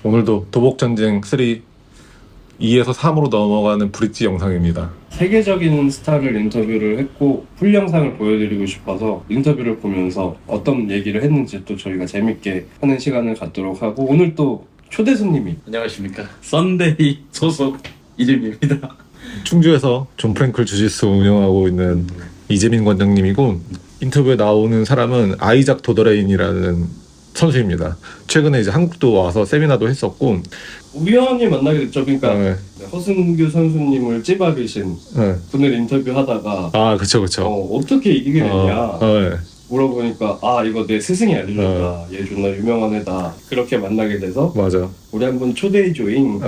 오늘도 도복전쟁 3 2에서 3으로 넘어가는 브릿지 영상입니다. 세계적인 스타를 인터뷰를 했고 풀 영상을 보여드리고 싶어서 인터뷰를 보면서 어떤 얘기를 했는지 또 저희가 재밌게 하는 시간을 갖도록 하고, 오늘 또 초대 손님이 안녕하십니까, 썬데이 소속 이재민입니다. 충주에서 존 프랭클 주짓수 운영하고 있는 이재민 관장님이고, 인터뷰에 나오는 사람은 아이작 도더레인이라는 선수입니다. 최근에 이제 한국도 와서 세미나도 했었고, 우연히 만나게 됐죠. 그러니까 네. 허승규 선수님을 찝어주신 네. 분을 인터뷰하다가 그쵸. 어떻게 이기게 됐냐 네. 물어보니까 이거 내 스승이 알려줬다. 얘 존나 유명한 애다. 그렇게 만나게 돼서 맞아. 우리 한번 초대해 조잉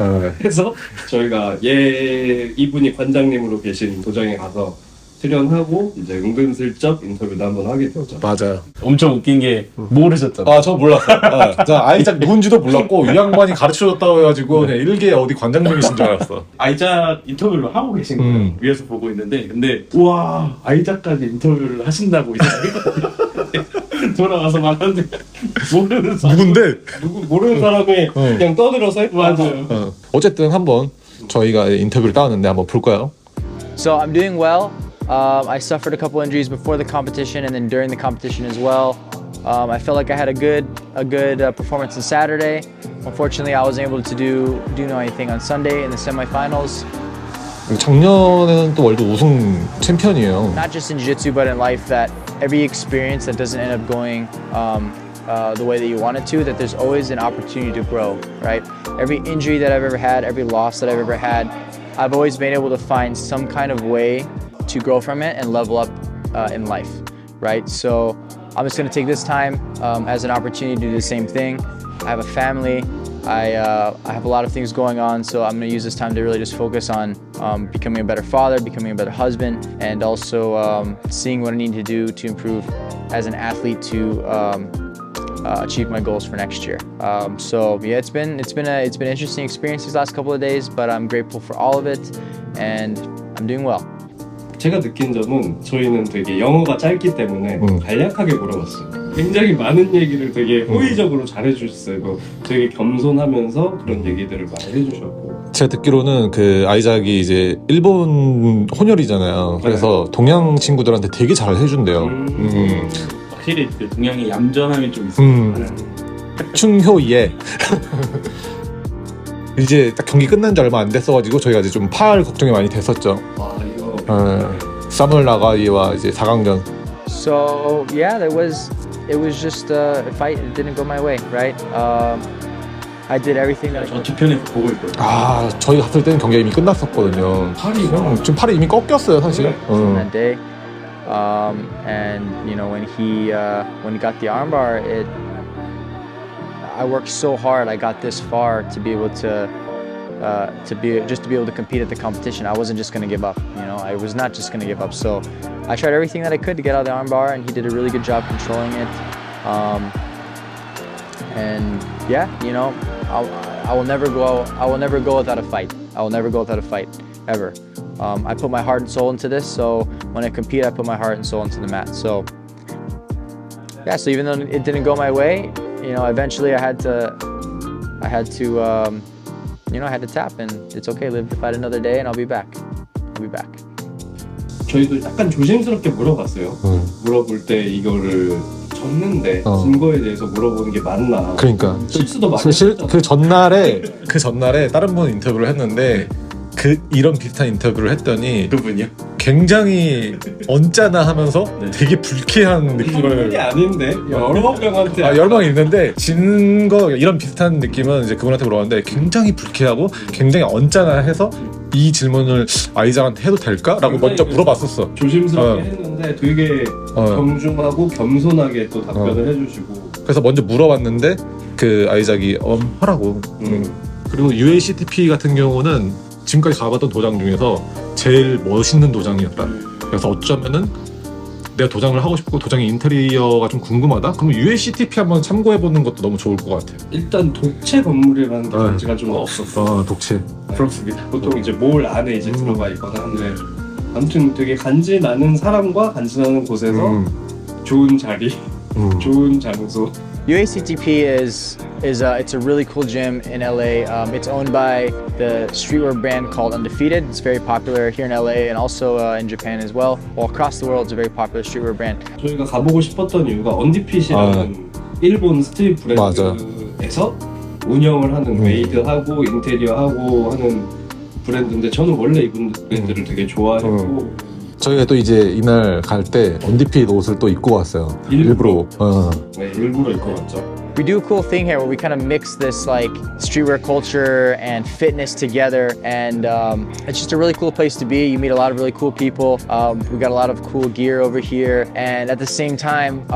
해서 저희가 이분이 관장님으로 계신 도장에 가서 출연하고 이제 은근슬쩍 인터뷰도 한번 하게 됐죠. 맞아요. 엄청 웃긴 게 모르셨잖아. 저 몰랐어요. 저 아이작 누군지도 몰랐고 이 양반이 가르쳐줬다고 해가지고 그냥 일개 어디 관장님이신 줄 알았어. 아이작 인터뷰를 하고 계신 거예요. 위에서 보고 있는데, 근데 우와, 아이작까지 인터뷰를 하신다고 이 생각이 돌아가서 말하는데 모르는 사람. 누군데? 모르는 사람이 그냥 떠들어서 했다. 맞아요. 어쨌든 한번 저희가 인터뷰를 따왔는데 한번 볼까요? So I'm doing well. I suffered a couple injuries before the competition and then during the competition as well. I felt like I had a good performance on Saturday. Unfortunately, I wasn't able to do anything on Sunday in the semifinals. 작년에는 또 월드 우승 챔피언이에요. Not just in jiu-jitsu, but in life, that every experience that doesn't end up going the way that you want it to, that there's always an opportunity to grow, right? Every injury that I've ever had, every loss that I've ever had, I've always been able to find some kind of way to grow from it and level up in life, right? So I'm just gonna take this time as an opportunity to do the same thing. I have a family, I have a lot of things going on, so I'm gonna use this time to really just focus on becoming a better father, becoming a better husband, and also seeing what I need to do to improve as an athlete to achieve my goals for next year. So yeah, it's been an interesting experience these last couple of days, but I'm grateful for all of it, and I'm doing well. 제가 느낀 점은 저희는 되게 영어가 짧기 때문에 간략하게 물어봤어요. 굉장히 많은 얘기를 되게 호의적으로 잘해주셨어요. 되게 겸손하면서 그런 얘기들을 많이 해주셨고. 제가 듣기로는 그 아이작이 이제 일본 혼혈이잖아요. 그래서 동양 친구들한테 되게 잘 해준대요. 확실히 그 동양의 얌전함이 좀 있어요. 충효예. 이제 딱 경기 끝난 지 얼마 안 됐어가지고 저희가 이제 좀 파할 걱정이 많이 됐었죠. 사물 나가이와 이제 4강전. So yeah, it was just a fight. It didn't go my way, right? I did everything that I 저 뒤편에서 보고 있거든요. 저희 갔을 때는 경기가 이미 끝났었거든요. 지금 팔이 이미 꺾였어요, 사실. that day. And you know, when he got the armbar, I worked so hard. I got this far to be able to be able to compete at the competition. I wasn't just going to give up. You know, I was not just going to give up. So I tried everything that I could to get out of the armbar, and he did a really good job controlling it. And yeah, you know, I will never go without a fight. I will never go without a fight ever. I put my heart and soul into this, so when I compete, I put my heart and soul into the mat. So yeah, so even though it didn't go my way, you know, eventually I had to tap, and it's okay. Live to fight another day, and I'll be back. 저희도 약간 조심스럽게 물어봤어요. 물어볼 때 이거를 졌는데 진 거에 대해서 물어보는 게 맞나. 그러니까 실수도 많이 그 전날에 다른 분 인터뷰를 했는데 이런 비슷한 인터뷰를 했더니 그분이요? 굉장히 언짢아 하면서 되게 불쾌한 느낌을. 그분이 아닌데 여러 명한테 여러 명 있는데 진 거 이런 비슷한 느낌은 이제 그분한테 물어봤는데 굉장히 불쾌하고 굉장히 언짢아 해서 이 질문을 아이작한테 해도 될까? 라고 먼저 물어봤었어. 조심스럽게 했는데 되게 정중하고 겸손하게 또 답변을 해주시고. 그래서 먼저 물어봤는데 그 아이작이 하라고. 그리고 UACTP 같은 경우는 지금까지 가봤던 도장 중에서 제일 멋있는 도장이었다. 그래서 어쩌면은 내가 도장을 하고 싶고 도장의 인테리어가 좀 궁금하다? 그럼 UACTP 한번 참고해보는 것도 너무 좋을 것 같아요. 일단 독채 건물이라는 게 가지가 좀 없었어. 독채. 부럽습니다. 보통 이제 몰 안에 이제 들어가 있거나 한데, 아무튼 되게 간지 나는 사람과 간지 나는 곳에서 좋은 자리, 좋은 장소. UACTP is it's a really cool gym in LA. It's owned by the streetwear brand called Undefeated. It's very popular here in LA and also in Japan as well. Well, across the world, it's a very popular streetwear brand. 저희가 가보고 싶었던 이유가 언디핏이라는 일본 스트릿 브랜드에서 운영을 하는 메이드하고 인테리어하고 하는 브랜드인데 저는 원래 이분 브랜드를 되게 좋아했고 저희가 또 이제 이날 갈 때 언디핏 옷을 또 입고 왔어요. 일부러. 네, 일부러 입고 왔죠. We do a cool thing here where we kind of mix this like streetwear culture and fitness together, and it's just a really cool place to be. You meet a lot of really cool people. We got a lot of cool gear over here, and at the same time,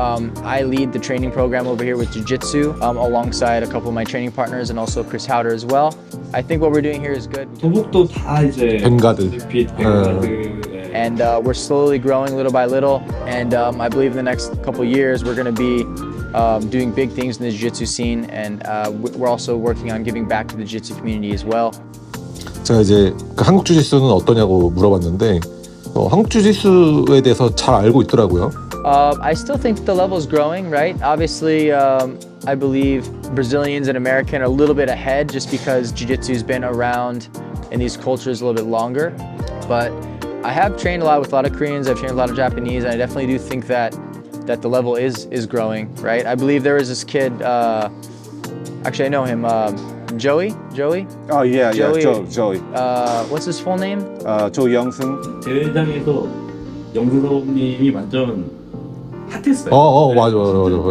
I lead the training program over here with jiu-jitsu alongside a couple of my training partners and also Chris Howder as well. I think what we're doing here is good. 도복도 다 이제 뱅가드. And we're slowly growing little by little, and I believe in the next couple years we're going to be doing big things in the jiu-jitsu scene, and we're also working on giving back to the jiu-jitsu community as well. 제가 이제 그 한국 주짓수는 어떠냐고 물어봤는데 한국 주짓수에 대해서 잘 알고 있더라고요. I still think that the level is growing, right? Obviously, I believe Brazilians and American are a little bit ahead just because jiu-jitsu's been around in these cultures a little bit longer. But I have trained a lot with a lot of Koreans, I've trained a lot of Japanese, and I definitely do think that the level is growing, right? I believe there was this kid, actually I know him, Joey? Oh yeah, Joey. Joey. What's his full name? 조영승. 대회장에서 영수님이 완전 핫했어요. 맞아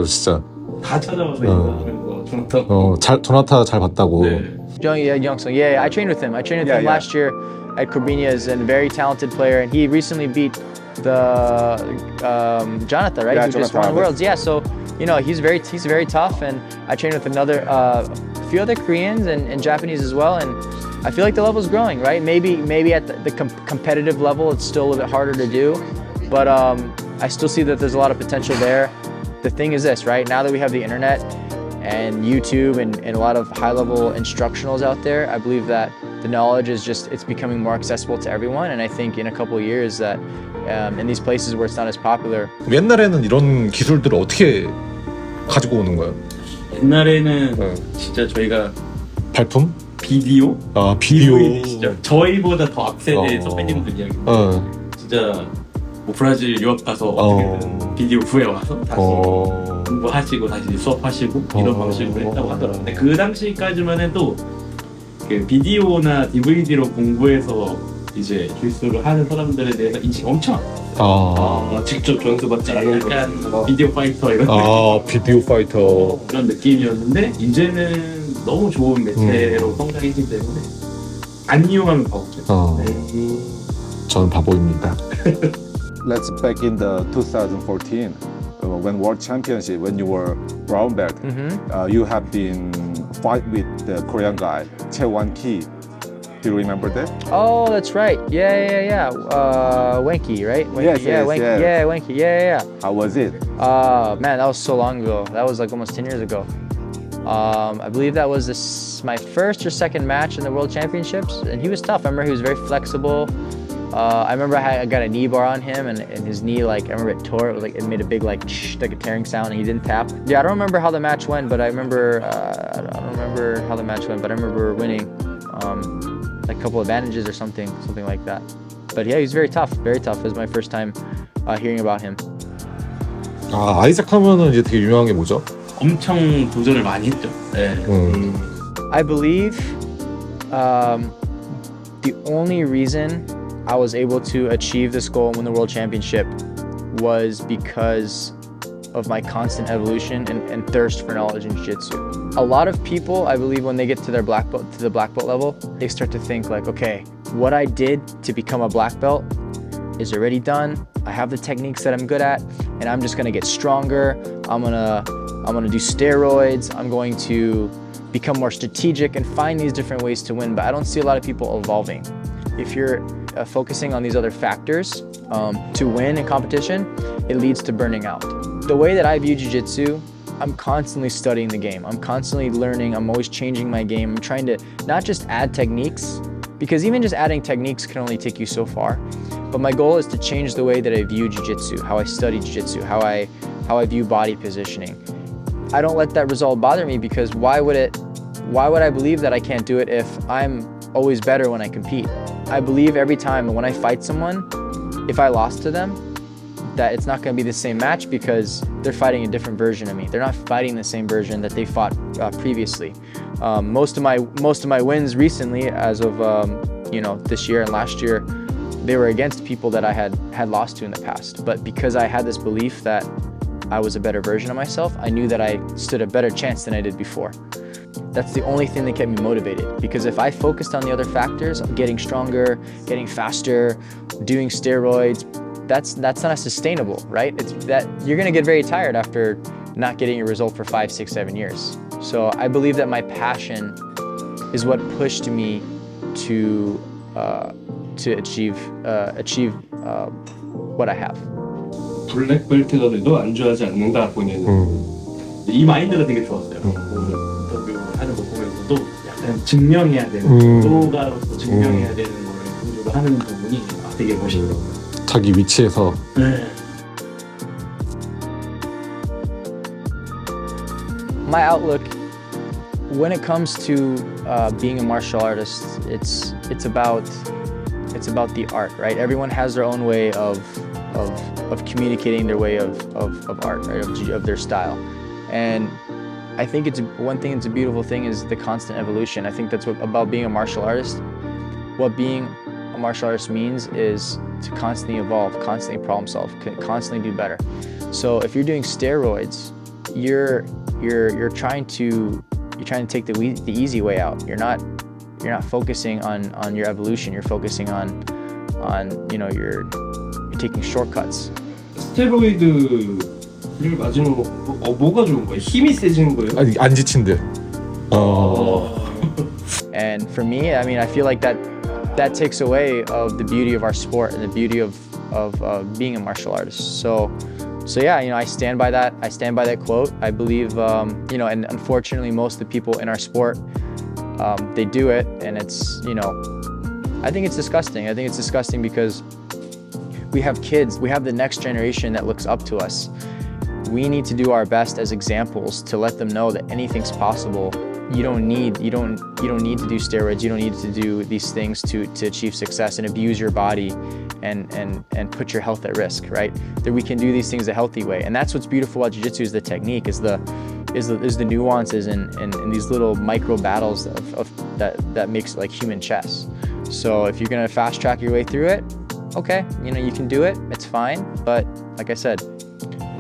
진짜. 다 찾아와서 인사하는 거. 조나타 잘 봤다고. 네. Joey Youngsung. Yeah, I trained with him. I trained with him last year at Corbinia's, and a very talented player. And he recently beat the Jonathan, right? Yeah, Who just won Jonathan. Worlds. Yeah, so you know he's very tough, and I trained with a few other Koreans and Japanese as well, and I feel like the level is growing, right? Maybe at the competitive level it's still a little bit harder to do, but I still see that there's a lot of potential there. The thing is this, right? Now that we have the internet and YouTube and a lot of high-level instructionals out there, I believe that the knowledge is it's becoming more accessible to everyone, and I think in a couple of years that in these places where it's not as popular. 옛날에는 이런 기술들을 어떻게 가지고 오는 거예요? 옛날에는 진짜 저희가 발품? 비디오? 비디오. 진짜 저희보다 더 앞세대의 선배님들 이야기. 진짜 뭐 브라질 유학 가서 어떻게든 비디오 구해와서 다시 공부하시고 다시 수업하시고 이런 방식으로 했다고 하더라고요. 근데 그 당시까지만 해도 그 비디오나 DVD로 공부해서 이제 주짓수를 하는 사람들에 대해서 인식이 엄청 직접 전수받지 않은 약간 비디오 파이터 이런 비디오 파이터 그런 느낌이었는데 이제는 너무 좋은 매체로 성장했기 때문에 안 이용하면 바보죠. 저는 바보입니다. Let's back in the 2014 when World Championship, when you were brown belt, you have been fight with the Korean guy Chae-Wan Ki. Do you remember that? Oh, that's right. Yeah. Wanky, right? Wanky. Yes, yeah, yes, Wanky. yes. Yeah, Wanky. Yeah. How was it? Man, that was so long ago. That was like almost 10 years ago. I believe that was my first or second match in the World Championships, and he was tough. I remember he was very flexible. I remember I got a knee bar on him, and his knee, like, I remember it tore. It was like, it made a big like a tearing sound, and he didn't tap. Yeah, I don't remember how the match went, but I remember I don't remember how the match went, but I remember winning, like a couple advantages or something like that. But yeah, he was very tough. It was my first time hearing about him. 아이작 하면은 이제 되게 유명한 게 뭐죠? 엄청 도전을 많이 했죠. 네. I believe the only reason I was able to achieve this goal and win the World Championship was because of my constant evolution and thirst for knowledge in Jiu-Jitsu. A lot of people, I believe, when they get to the black belt level, they start to think like, okay, what I did to become a black belt is already done. I have the techniques that I'm good at, and I'm just gonna get stronger. I'm gonna do steroids. I'm going to become more strategic and find these different ways to win. But I don't see a lot of people evolving. If you're focusing on these other factors to win in competition, it leads to burning out. The way that I view Jiu-Jitsu, I'm constantly studying the game. I'm constantly learning. I'm always changing my game. I'm trying to not just add techniques, because even just adding techniques can only take you so far. But my goal is to change the way that I view Jiu-Jitsu, how I study Jiu-Jitsu, how I view body positioning. I don't let that result bother me, because why would I believe that I can't do it if I'm always better when I compete? I believe every time when I fight someone, if I lost to them, that it's not going to be the same match, because they're fighting a different version of me. They're not fighting the same version that they fought previously. Most of my wins recently, as of this year and last year, they were against people that I had lost to in the past. But because I had this belief that I was a better version of myself, I knew that I stood a better chance than I did before. That's the only thing that kept me motivated, because if I focused on the other factors, getting stronger, getting faster, doing steroids, that's not sustainable, right? It's that you're gonna get very tired after not getting a result for 5, 6, 7 years. So I believe that my passion is what pushed me to achieve what I have. 블랙벨트가 돼도 안주하지 않는다 본인은. 이 마인드가 되게 좋았어요. 오늘 인터뷰하는 거 보면서도 약간 증명해야 되는, 프로가로서 증명해야 되는 거를 강조를 하는 부분이 되게 멋있네요. 자기 위치에서. 네. My outlook, when it comes to being a martial artist, it's about the art, right? Everyone has their own way of communicating their way of art, right? Of their style, and I think it's one thing. It's a beautiful thing is the constant evolution. I think that's what about being a martial artist. What being a martial artist means is to constantly evolve, constantly problem solve, constantly do better. So if you're doing steroids, you're trying to take the easy way out. You're not focusing on your evolution. You're focusing on you're taking shortcuts. 스테로이드를 맞으면 뭐가 좋은 거예요? 힘이 세지는 거예요? 아니, 안 지친대. And for me, I mean, I feel like that takes away of the beauty of our sport and the beauty of being a martial artist. So yeah, I stand by that. I stand by that quote. I believe, and unfortunately, most of the people in our sport, they do it, and it's, I think it's disgusting. I think it's disgusting because we have kids, we have the next generation that looks up to us. We need to do our best as examples to let them know that anything's possible. You don't need to do steroids. You don't need to do these things to achieve success and abuse your body and put your health at risk, right? That we can do these things a healthy way. And that's what's beautiful about jiu-jitsu is the technique, is the nuances and these little micro battles of that makes like human chess. So if you're gonna fast track your way through it, okay, you can do it, it's fine. But like I said,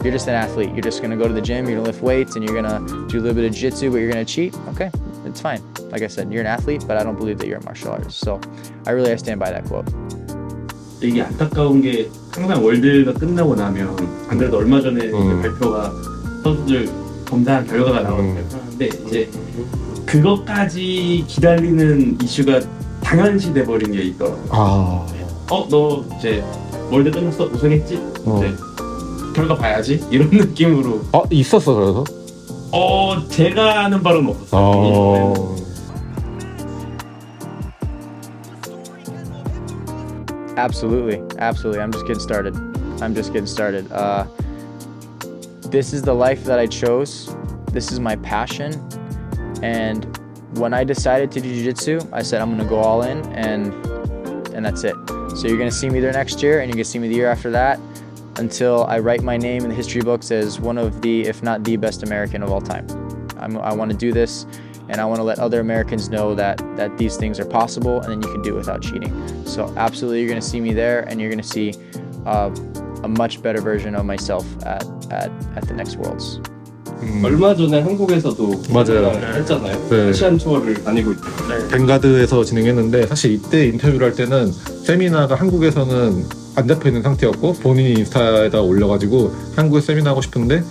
you're just an athlete. You're just gonna go to the gym, you're gonna lift weights, and you're gonna do a little bit of jiu-jitsu, but you're gonna cheat. Okay, it's fine. Like I said, you're an athlete, but I don't believe that you're a martial artist. So I stand by that quote. 이게 안타까운 게 항상 월드가 끝나고 나면, 안 그래도 얼마 전에 이제 발표가 선수들 검사한 결과가 나왔어요. 하는데 이제 그것까지 기다리는 이슈가 당연시 돼버린 게 있더라고요. 너 이제 월드 끝났어? 우승했지? 이제 결과 봐야지? 이런 느낌으로. 있었어, 그래서? 제가 아는 바로는 없었어요. Absolutely. I'm just getting started. This is the life that I chose. This is my passion. And when I decided to do jiu-jitsu, I said I'm gonna go all in, and that's it. So you're gonna see me there next year, and you're gonna see me the year after that, until I write my name in the history books as one of the, if not the best American of all time. I want to do this, and I want to let other Americans know that these things are possible, and then you can do it without cheating. So absolutely, you're going to see me there, and you're going to see a much better version of myself at the next Worlds. 얼마 전에 한국에서도 맞아요. 했잖아요. 네. 아시안 투어를 다니고 있잖아요. 뱅가드에서 진행했는데 사실 이때 인터뷰를 할 때는 세미나가 한국에서는 안 잡혀 있는 상태였고 본인이 인스타에다 올려가지고 한국에 세미나 하고 싶은데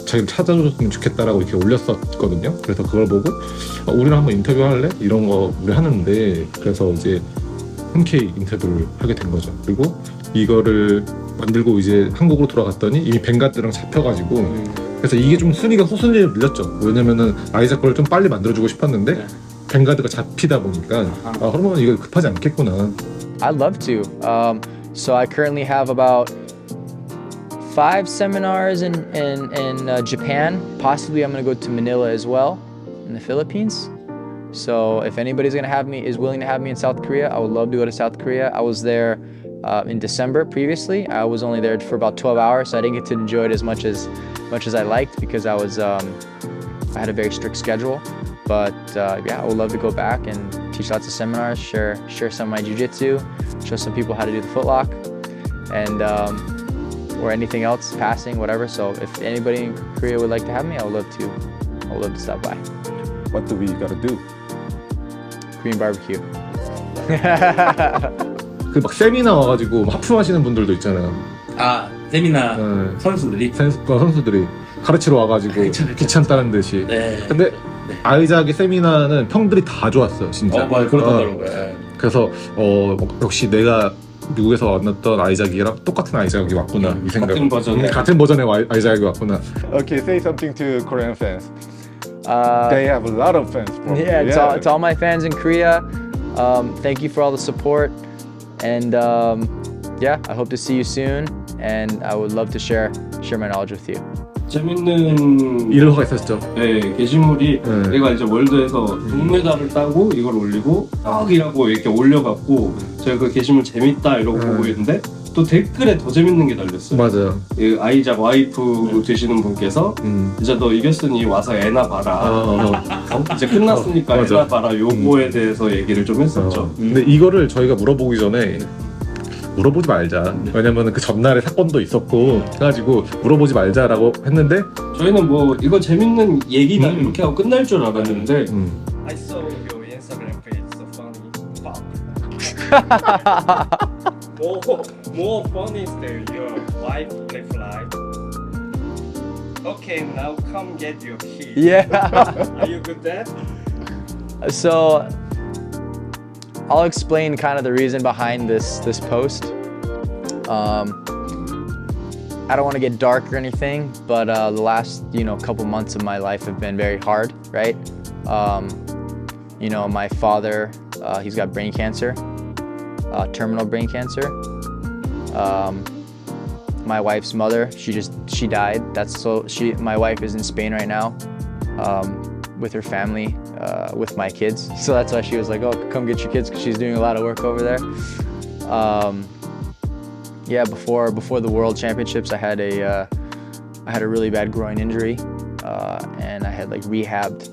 자기를 찾아줬으면 좋겠다라고 이렇게 올렸었거든요. 그래서 그걸 보고 우리랑 한번 인터뷰 할래? 이런 거 우리 하는데, 그래서 이제 흔쾌히 인터뷰를 하게 된 거죠. 그리고 이거를 만들고 이제 한국으로 돌아갔더니 이미 뱅가드랑 잡혀가지고 그래서 이게 좀 순위가 후순위를 밀렸죠. 왜냐면은 아이작 거를 좀 빨리 만들어주고 싶었는데 뱅가드가 잡히다 보니까 그러면 이거 급하지 않겠구나. I'd love to. So I currently have about 5 seminars in Japan. Possibly I'm going to go to Manila as well, in the Philippines. So if anybody's going to have me, is willing to have me in South Korea, I would love to go to South Korea. I was there in December previously. I was only there for about 12 hours, so I didn't get to enjoy it as much as I liked because I had a very strict schedule. But yeah, I would love to go back and teach lots of seminars, share some of my jiu-jitsu, show some people how to do the footlock, and or anything else, passing, whatever. So if anybody in Korea would like to have me, I would love to stop by. What do we gotta do? Korean barbecue. 그 막 세미나 와가지고 하품하시는 분들도 있잖아요. 아 세미나 네. 선수들이 선수들이 가르치러 와가지고 귀찮다는 듯이. 네. 근데 아이작의 세미나는 평들이 다 좋았어요, 진짜. 맞아 그렇더라고요. 네. 그래서 역시 내가 미국에서 만났던 아이작이랑 똑같은 아이작이 왔구나 이 생각. 같은 버전의. 같은 버전의 아이작이 왔구나. Okay, say something to Korean fans. They have a lot of fans. Yeah, to all my fans in Korea, thank you for all the support, and yeah, I hope to see you soon, and I would love to share my knowledge with you. 재밌는 일화가 있었죠. 네, 게시물이 네. 내가 이제 월드에서 동메달을 따고 이걸 올리고 떡이라고 이렇게 올려갖고 제가 그 게시물 재밌다 이러고 보고 있는데 또 댓글에 더 재밌는 게 달렸어요. 맞아요. 그 아이작 와이프 되시는 분께서 이제 너 이겼으니 와서 애나 봐라. 이제 끝났으니까 맞아. 애나 봐라. 요거에 대해서 얘기를 좀 했었죠. 근데 이거를 저희가 물어보기 전에 물어보지 말자. 왜냐면 그 전날에 사건도 있었고 해가지고 물어보지 말자라고 했는데 저희는 뭐 이거 재밌는 얘기다 이렇게 하고 끝날 줄 알았는데 I saw your Instagram page, so funny. Wow. more funny still. Your wife left life. Okay, now come get your key. Yeah. Are you good at? So I'll explain kind of the reason behind this post. I don't want to get dark or anything, but the last couple months of my life have been very hard, right? My father, he's got brain cancer, terminal brain cancer. My wife's mother, she died. My wife is in Spain right now, with her family, with my kids. So that's why she was like, "Oh, come get your kids," because she's doing a lot of work over there. Yeah, before the World Championships, I had a really bad groin injury, and I had rehabbed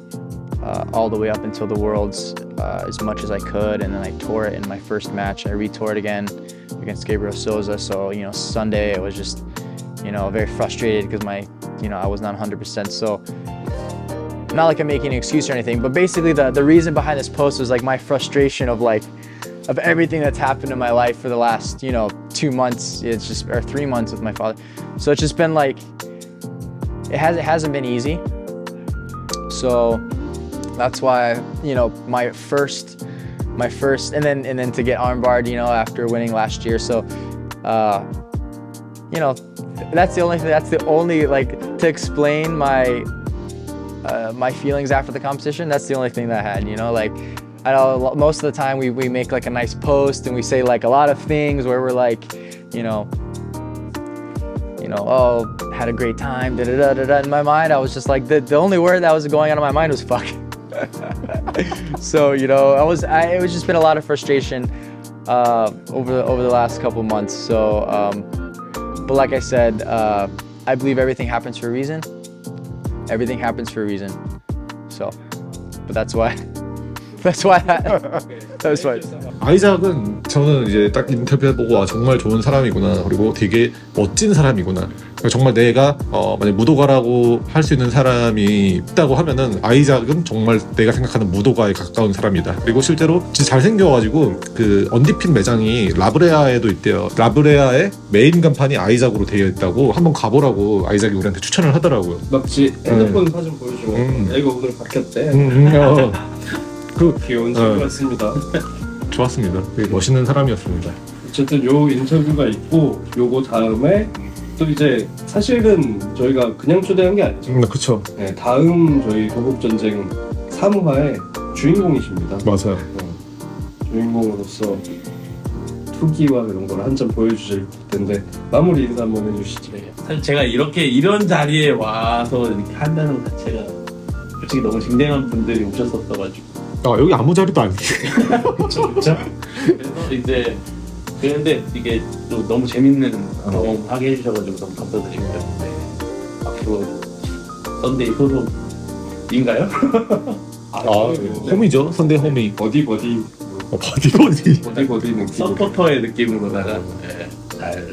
all the way up until the Worlds as much as I could, and then I tore it in my first match. I re-tore it again against Gabriel Souza. So Sunday I was just very frustrated because I was not 100%. So not like I'm making an excuse or anything, but basically the reason behind this post was my frustration of everything that's happened in my life for the last 2 months. It's just or 3 months with my father. So it's just been it hasn't been easy. So that's why my first and then to get armbarred after winning last year. So that's the only to explain my feelings after the competition. That's the only thing that I had. I know most of the time we make a nice post and we say a lot of things where we're oh, had a great time, da da da da. In my mind, I was just the only word that was going on in my mind was fuck. So it was just been a lot of frustration over the last couple months. So, but like I said, I believe everything happens for a reason. Everything happens for a reason. So, but that's why. That's why. 아이작은 저는 이제 딱 인터뷰해보고 정말 좋은 사람이구나, 그리고 되게 멋진 사람이구나. 정말 내가 만약 무도가라고 할 수 있는 사람이 있다고 하면은 아이작은 정말 내가 생각하는 무도가에 가까운 사람이다. 그리고 실제로 진짜 잘생겨가지고 그 언디핀 매장이 라브레아에도 있대요. 라브레아의 메인 간판이 아이작으로 되어 있다고 한번 가보라고 아이작이 우리한테 추천을 하더라고요. 막지 핸드폰 사진 보여주고 이거 오늘 바뀌었대. 귀여운 친구였습니다. 좋았습니다. 되게 멋있는 사람이었습니다. 어쨌든 요 인터뷰가 있고 요거 다음에 또 이제 사실은 저희가 그냥 초대한 게 아니죠. 그쵸. 네, 다음 저희 도곡전쟁 3화의 주인공이십니다. 맞아요. 주인공으로서 후기와 이런 걸 한 점 보여주실 텐데 마무리 인사 한번 해주시죠. 사실 제가 이런 자리에 와서 이렇게 한다는 것 자체가 솔직히 너무 쟁쟁한 분들이 오셨었어가지고 여기 아무 자리도 아니에요. 진짜? 그래서 이제 그런데 이게 또 너무 재밌는 경험 하게 해주셔가지고 너무 감사드리고 네. 앞으로 썬데이 소속인가요? 홈이죠. 선데이 홈이. 버디 버디. 느낌. 서포터의 느낌으로다가 잘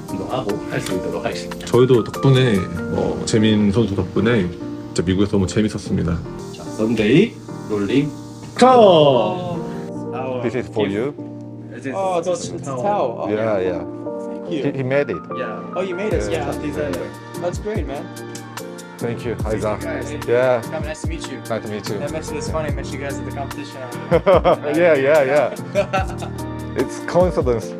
운동하고 할 수 있도록 하겠습니다. 저희도 덕분에 재민 선수 덕분에 진짜 미국에서 너무 재밌었습니다. 자, 썬데이 롤링 고! This is for you. Oh, it's a towel. Oh, Yeah, yeah. Thank you. He made it. Yeah. Oh, you made us. Yeah. That's great, man. Thank you, Isaac. Guys, Yeah, nice to meet you. nice to meet you. I met you this funny. I met you guys at the competition. Yeah. It's coincidence.